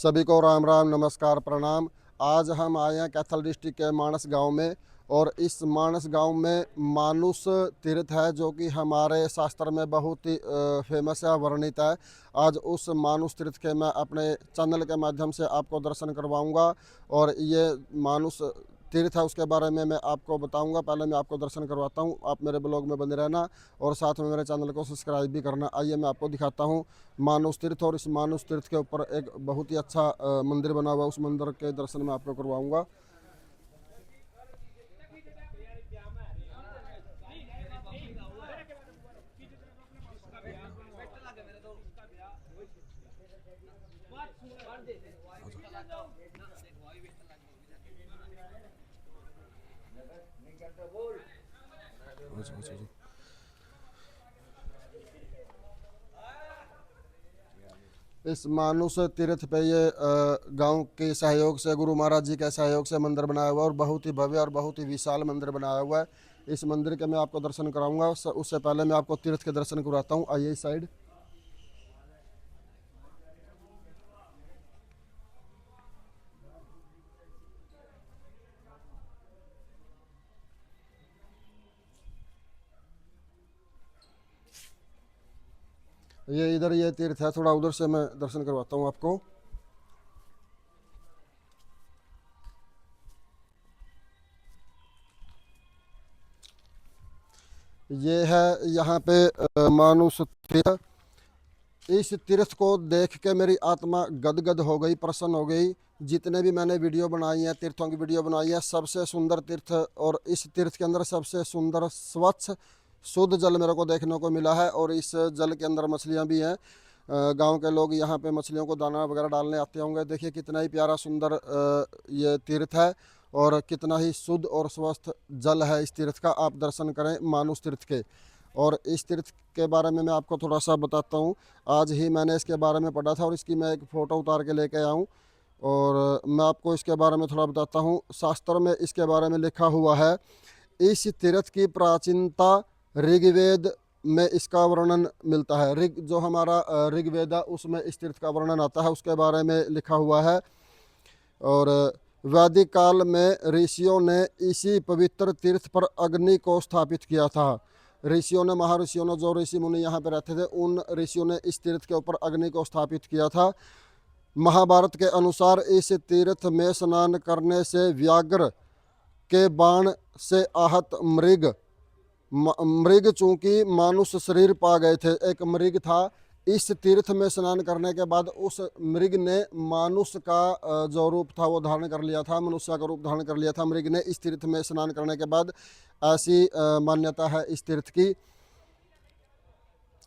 सभी को राम राम नमस्कार प्रणाम। आज हम आए हैं कैथल डिस्ट्रिक्ट के मानस गांव में। और इस मानस गांव में मानुष तीर्थ है जो कि हमारे शास्त्र में बहुत ही फेमस है, वर्णित है। आज उस मानुष तीर्थ के मैं अपने चैनल के माध्यम से आपको दर्शन करवाऊंगा। और ये मानुष तीर्थ है उसके बारे में मैं आपको बताऊंगा। पहले मैं आपको दर्शन करवाता हूं, आप मेरे ब्लॉग में बने रहना और साथ में मेरे चैनल को सब्सक्राइब भी करना। आइए मैं आपको दिखाता हूं मानुष तीर्थ। और इस मानुष तीर्थ के ऊपर एक बहुत ही अच्छा मंदिर बना हुआ, उस मंदिर के दर्शन मैं आपको करवाऊंगा। इस मानुष तीर्थ पे ये गांव के सहयोग से, गुरु महाराज जी के सहयोग से मंदिर बनाया हुआ है और बहुत ही भव्य और बहुत ही विशाल मंदिर बनाया हुआ है। इस मंदिर के मैं आपको दर्शन कराऊंगा। उससे पहले मैं आपको तीर्थ के दर्शन कराता हूँ। आइए इस साइड। ये इधर ये तीर्थ है, थोड़ा उधर से मैं दर्शन करवाता हूँ आपको। ये है यहाँ पे मानुष तीर्थ। इस तीर्थ को देख के मेरी आत्मा गदगद हो गई, प्रसन्न हो गई। जितने भी मैंने वीडियो बनाई है, तीर्थों की वीडियो बनाई है, सबसे सुंदर तीर्थ और इस तीर्थ के अंदर सबसे सुंदर स्वच्छ शुद्ध जल मेरे को देखने को मिला है। और इस जल के अंदर मछलियाँ भी हैं। गांव के लोग यहाँ पे मछलियों को दाना वगैरह डालने आते होंगे। देखिए कितना ही प्यारा सुंदर ये तीर्थ है और कितना ही शुद्ध और स्वस्थ जल है इस तीर्थ का। आप दर्शन करें मानुष तीर्थ के। और इस तीर्थ के बारे में मैं आपको थोड़ा सा बताता हूँ। आज ही मैंने इसके बारे में पढ़ा था और इसकी मैं एक फ़ोटो उतार के लेके आया हूँ। और मैं आपको इसके बारे में थोड़ा बताता हूँ। शास्त्र में इसके बारे में लिखा हुआ है। इस तीर्थ की प्राचीनता ऋग्वेद में इसका वर्णन मिलता है। ऋग जो हमारा ऋग्वेद है उसमें इस तीर्थ का वर्णन आता है, उसके बारे में लिखा हुआ है। और वैदिक काल में ऋषियों ने इसी पवित्र तीर्थ पर अग्नि को स्थापित किया था। ऋषियों ने, महर्षियों ने, जो ऋषि मुनि यहाँ पे रहते थे, उन ऋषियों ने इस तीर्थ के ऊपर अग्नि को स्थापित किया था। महाभारत के अनुसार इस तीर्थ में स्नान करने से व्याघ्र के बाण से आहत मृग चूंकि मानुष शरीर पा गए थे, एक मृग था, इस तीर्थ में स्नान करने के बाद उस मृग ने मानुष का जो रूप था वो धारण कर लिया था, मनुष्य का रूप धारण कर लिया था मृग ने इस तीर्थ में स्नान करने के बाद। ऐसी मान्यता है इस तीर्थ की।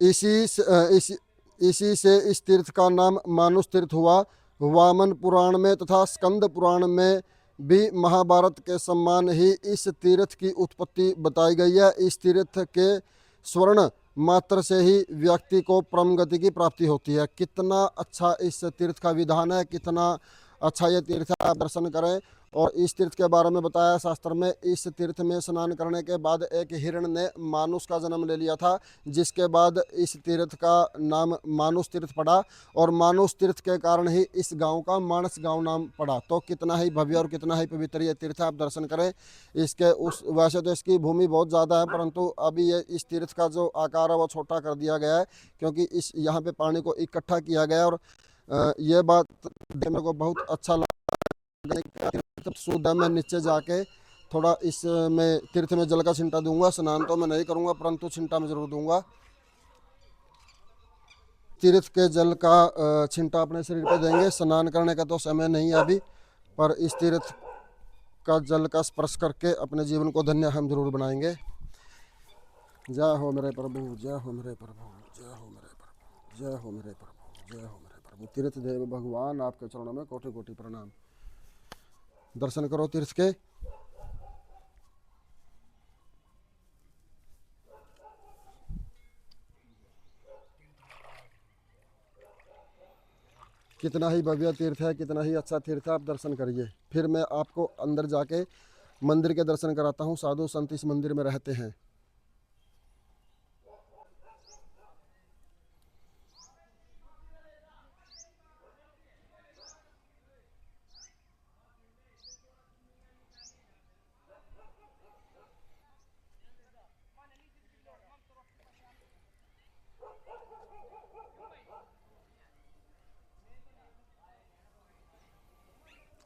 इसी से इस तीर्थ का नाम मानुष तीर्थ हुआ। वामन पुराण में तथा स्कंद पुराण में भी महाभारत के सम्मान ही इस तीर्थ की उत्पत्ति बताई गई है। इस तीर्थ के स्वर्ण मात्र से ही व्यक्ति को परम गति की प्राप्ति होती है। कितना अच्छा इस तीर्थ का विधान है, कितना अच्छा ये तीर्थ है। आप दर्शन करें। और इस तीर्थ के बारे में बताया शास्त्र में, इस तीर्थ में स्नान करने के बाद एक हिरण ने मानुष का जन्म ले लिया था, जिसके बाद इस तीर्थ का नाम मानुष तीर्थ पड़ा। और मानुष तीर्थ के कारण ही इस गांव का मानस गांव नाम पड़ा। तो कितना ही भव्य और कितना ही पवित्र ये तीर्थ है, आप दर्शन करें इसके। उस वैसे तो इसकी भूमि बहुत ज़्यादा है, परंतु अभी ये इस तीर्थ का जो आकार है वो छोटा कर दिया गया है, क्योंकि इस यहाँ पे पानी को इकट्ठा किया गया है। और ये बात मेरे को बहुत अच्छा लगा। शुद्ध है। मैं नीचे जाके थोड़ा इसमें तीर्थ में जल का छिंटा दूंगा। स्नान तो मैं नहीं करूंगा, परंतु छिंटा मैं जरूर दूंगा। तीर्थ के जल का छिंटा अपने शरीर पे देंगे। स्नान करने का तो समय नहीं है अभी, पर इस तीर्थ का जल का स्पर्श करके अपने जीवन को धन्य हम जरूर बनाएंगे। जय हो मेरे प्रभु, जय हो मेरे प्रभु, जय हो मेरे प्रभु, जय हो मेरे प्रभु, जय हो मेरे प्रभु। तीर्थ देव भगवान, आपके चरणों में कोटि कोटि प्रणाम। दर्शन करो तीर्थ के। कितना ही भव्य तीर्थ है, कितना ही अच्छा तीर्थ है। आप दर्शन करिए। फिर मैं आपको अंदर जाके मंदिर के दर्शन कराता हूँ। साधु संत इस मंदिर में रहते हैं।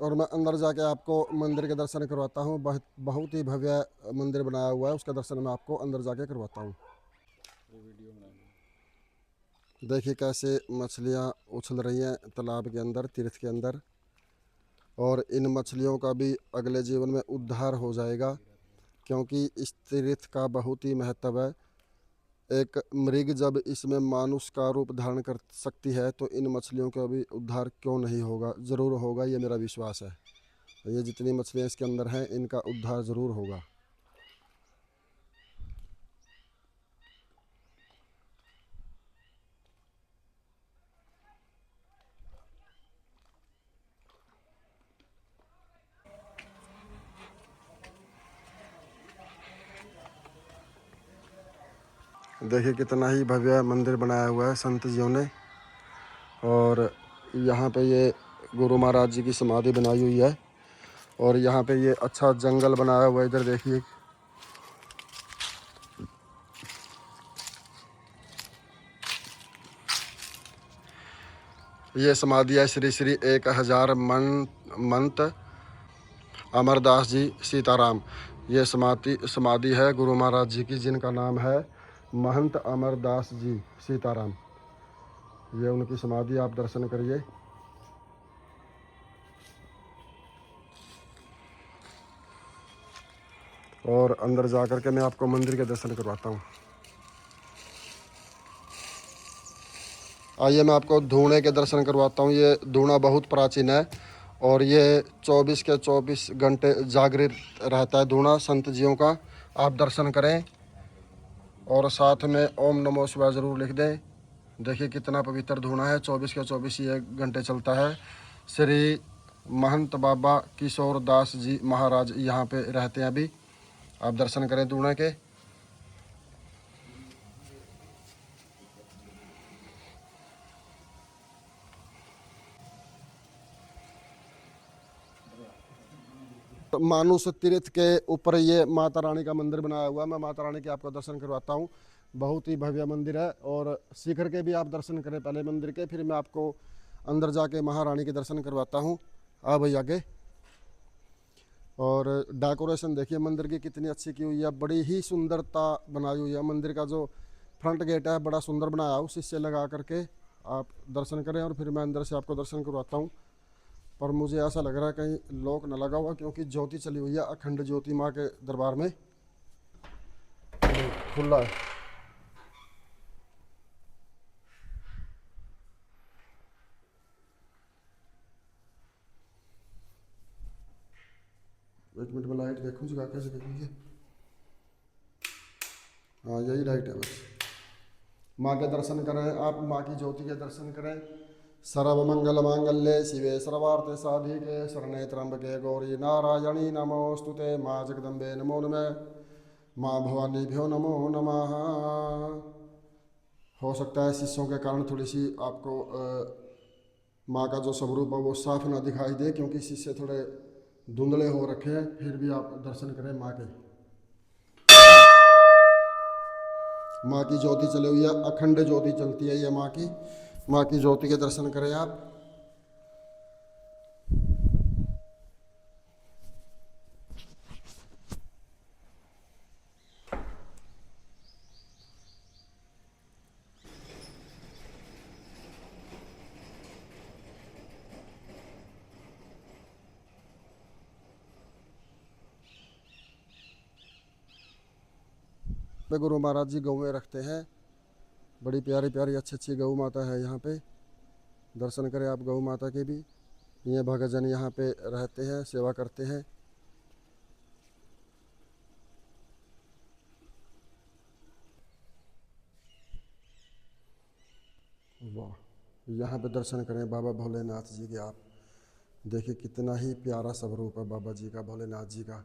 और मैं अंदर जाके आपको मंदिर के दर्शन करवाता हूँ। बहुत बहुत ही भव्य मंदिर बनाया हुआ है, उसका दर्शन मैं आपको अंदर जाके करवाता हूँ। देखिए कैसे मछलियाँ उछल रही हैं तालाब के अंदर, तीर्थ के अंदर। और इन मछलियों का भी अगले जीवन में उद्धार हो जाएगा, क्योंकि इस तीर्थ का बहुत ही महत्व है। एक मृग जब इसमें मानुष का रूप धारण कर सकती है, तो इन मछलियों का भी उद्धार क्यों नहीं होगा? ज़रूर होगा, ये मेरा विश्वास है। ये जितनी मछलियाँ इसके अंदर हैं, इनका उद्धार ज़रूर होगा। देखिए कितना ही भव्य मंदिर बनाया हुआ है संत जियों ने। और यहाँ पे ये गुरु महाराज जी की समाधि बनाई हुई है। और यहाँ पे ये अच्छा जंगल बनाया हुआ है, इधर देखिए। ये समाधि है श्री श्री 1000 मंत अमरदास जी सीताराम। ये समाधि है गुरु महाराज जी की, जिनका नाम है महंत अमरदास जी सीताराम। ये उनकी समाधि, आप दर्शन करिए। और अंदर जा कर के मैं आपको मंदिर के दर्शन करवाता हूँ। आइए मैं आपको धूणे के दर्शन करवाता हूँ। ये धूणा बहुत प्राचीन है और ये 24 के 24 घंटे जागृत रहता है धूणा संत जियों का। आप दर्शन करें और साथ में ओम नमो शिवाय ज़रूर लिख दें। देखिए कितना पवित्र धूणा है, 24 के 24 ये घंटे चलता है। श्री महंत बाबा किशोर दास जी महाराज यहाँ पे रहते हैं अभी। आप दर्शन करें धूणे के। मानुष तीर्थ के ऊपर ये माता रानी का मंदिर बनाया हुआ है। मैं माता रानी के आपको दर्शन करवाता हूँ। बहुत ही भव्य मंदिर है और शिखर के भी आप दर्शन करें पहले मंदिर के, फिर मैं आपको अंदर जाके महारानी के दर्शन करवाता हूँ। आ भाई आगे। और डेकोरेशन देखिए मंदिर की कितनी अच्छी की हुई है, बड़ी ही सुंदरता बनाई हुई है। मंदिर का जो फ्रंट गेट है बड़ा सुंदर बनाया है, शीशे लगा करके आप दर्शन करें और फिर मैं अंदर से आपको दर्शन करवाता हूँ। पर मुझे ऐसा लग रहा है कहीं लॉक न लगा हुआ, क्योंकि ज्योति चली हुई है अखंड ज्योति माँ के दरबार में। खुला है। एक मिनट में लाइट देखूँ जगह कैसे देखिए। हाँ यही लाइट है बस। माँ के दर्शन करें आप, माँ की ज्योति के दर्शन करें। सर्व मंगल मांगल्ये शिवे सर्वार्थ साधिके शरणे त्र्यंबके गौरी नारायणी नमोस्तुते। माँ जगदम्बे नमो नमः। माँ भवानीभ्यो नमो नमः। हो सकता है शिष्यों के कारण थोड़ी सी आपको माँ का जो स्वरूप है वो साफ ना दिखाई दे, क्योंकि शिष्य थोड़े धुंधले हो रखे हैं। फिर भी आप दर्शन करें माँ के। माँ की ज्योति चली हुई है, अखंड ज्योति चलती है ये माँ की। माँ की ज्योति के दर्शन करें आप। पे गुरु महाराज जी गौएं रखते हैं, बड़ी प्यारी प्यारी अच्छी अच्छी गौ माता है यहाँ पे। दर्शन करें आप गौ माता के भी। ये भक्तजन यहाँ पे रहते हैं, सेवा करते हैं। वाह, यहाँ पे दर्शन करें बाबा भोलेनाथ जी के आप। देखिए कितना ही प्यारा स्वरूप है बाबा जी का, भोलेनाथ जी का।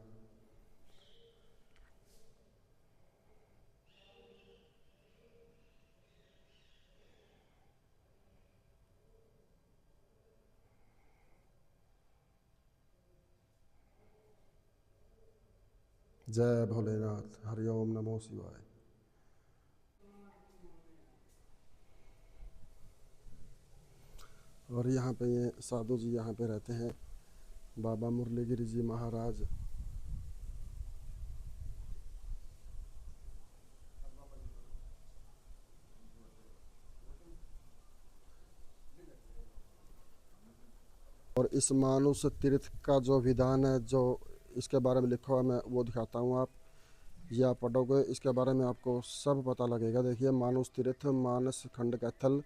जय भोलेनाथ, हरिओम नमो शिवाय। और यहाँ पे ये साधु जी यहाँ पे रहते हैं। बाबा मुरलीगिरी जी महाराज। और इस मानुष तीर्थ का जो विधान है, जो इसके बारे में लिखा हुआ मैं वो दिखाता हूँ। आप ये आप पढ़ोगे इसके बारे में आपको सब पता लगेगा। देखिए, मानुष तीर्थ मानस खंड कैथल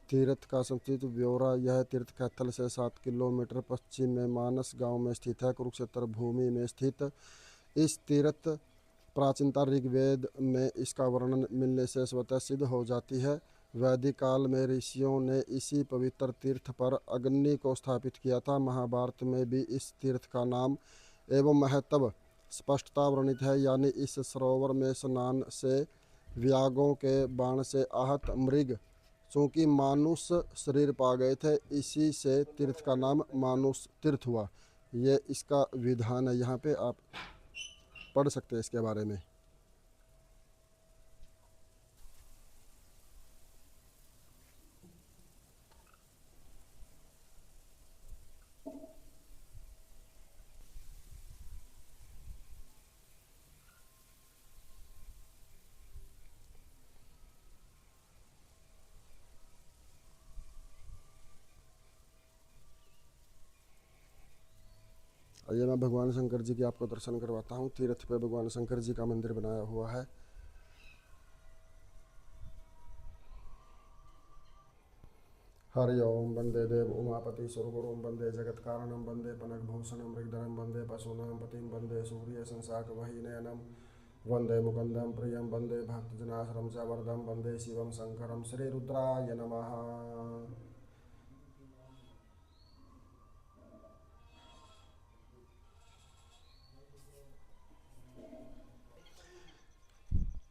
तीर्थ का संक्षिप्त ब्यौरा। यह तीर्थ कैथल से 7 किलोमीटर पश्चिम में मानस गांव में स्थित है, कुरुक्षेत्र भूमि में स्थित। इस तीर्थ प्राचीनता ऋग्वेद में इसका वर्णन मिलने से स्वतः सिद्ध हो जाती है। वैदिक काल में ऋषियों ने इसी पवित्र तीर्थ पर अग्नि को स्थापित किया था। महाभारत में भी इस तीर्थ का नाम एवं महत्व स्पष्टता वर्णित है। यानी इस सरोवर में स्नान से व्यागों के बाण से आहत मृग चूँकि मानुष शरीर पा गए थे, इसी से तीर्थ का नाम मानुष तीर्थ हुआ। ये इसका विधान है, यहाँ पे आप पढ़ सकते हैं इसके बारे में। आइए मैं भगवान शंकर जी के आपको दर्शन करवाता हूँ। तीर्थ पे भगवान शंकर जी का मंदिर बनाया हुआ है। हरि ओम। वंदे देव उमापति सुरगुरुं वंदे जगत कारणं वंदे पनक भूषणं मृगधरं वंदे पशूनां पतिं वंदे सूर्य संशाक वही नयनं वंदे मुकुंदं प्रियं वंदे भक्तजनाश्रम च वरदं वंदे शिवं शंकरं श्री रुद्राय नमः।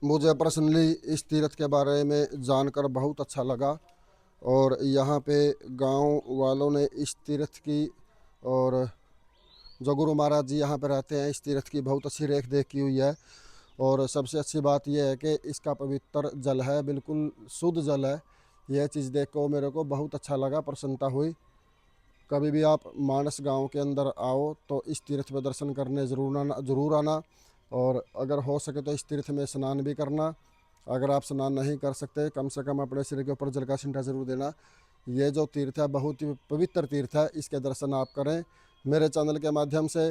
मुझे पर्सनली इस तीर्थ के बारे में जानकर बहुत अच्छा लगा। और यहाँ पे गांव वालों ने इस तीर्थ की और जो गुरु महाराज जी यहाँ पे रहते हैं, इस तीर्थ की बहुत अच्छी रेख देख की हुई है। और सबसे अच्छी बात यह है कि इसका पवित्र जल है, बिल्कुल शुद्ध जल है। यह चीज़ देख को मेरे को बहुत अच्छा लगा, प्रसन्नता हुई। कभी भी आप मानस गांव के अंदर आओ तो इस तीर्थ पर दर्शन करने ज़रूर आना। और अगर हो सके तो इस तीर्थ में स्नान भी करना। अगर आप स्नान नहीं कर सकते, कम से कम अपने सिर के ऊपर जल का छिंटा ज़रूर देना। ये जो तीर्थ है बहुत ही पवित्र तीर्थ है, इसके दर्शन आप करें मेरे चैनल के माध्यम से।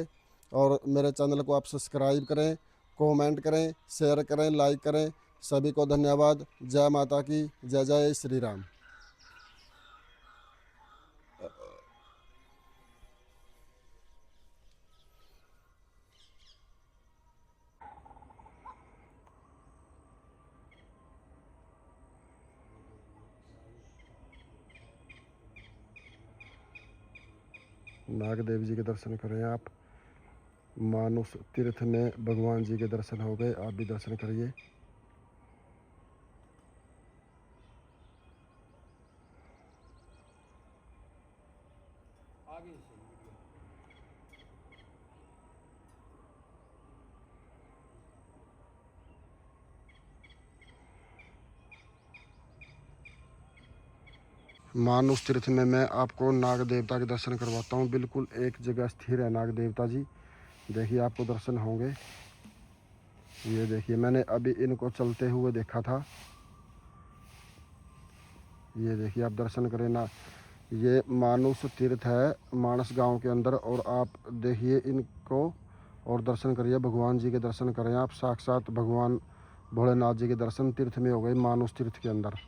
और मेरे चैनल को आप सब्सक्राइब करें, कमेंट करें, शेयर करें, लाइक करें। सभी को धन्यवाद। जय माता की, जय जय श्री राम। नागदेव जी के दर्शन करें आप। मानुष तीर्थ में भगवान जी के दर्शन हो गए, आप भी दर्शन करिए। मानुष तीर्थ में मैं आपको नाग देवता के दर्शन करवाता हूँ। बिल्कुल एक जगह स्थिर है नाग देवता जी। देखिए आपको दर्शन होंगे। ये देखिए, मैंने अभी इनको चलते हुए देखा था। ये देखिए आप दर्शन करें ना। ये मानुष तीर्थ है मानस गांव के अंदर। और आप देखिए इनको और दर्शन करिए, भगवान जी के दर्शन करें आप। साक्षात भगवान भोलेनाथ जी के दर्शन तीर्थ में हो गए, मानुष तीर्थ के अंदर।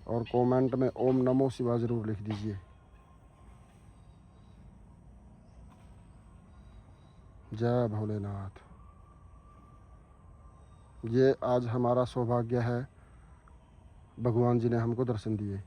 और कमेंट में ओम नमो शिवाय ज़रूर लिख दीजिए। जय भोलेनाथ। ये आज हमारा सौभाग्य है, भगवान जी ने हमको दर्शन दिए।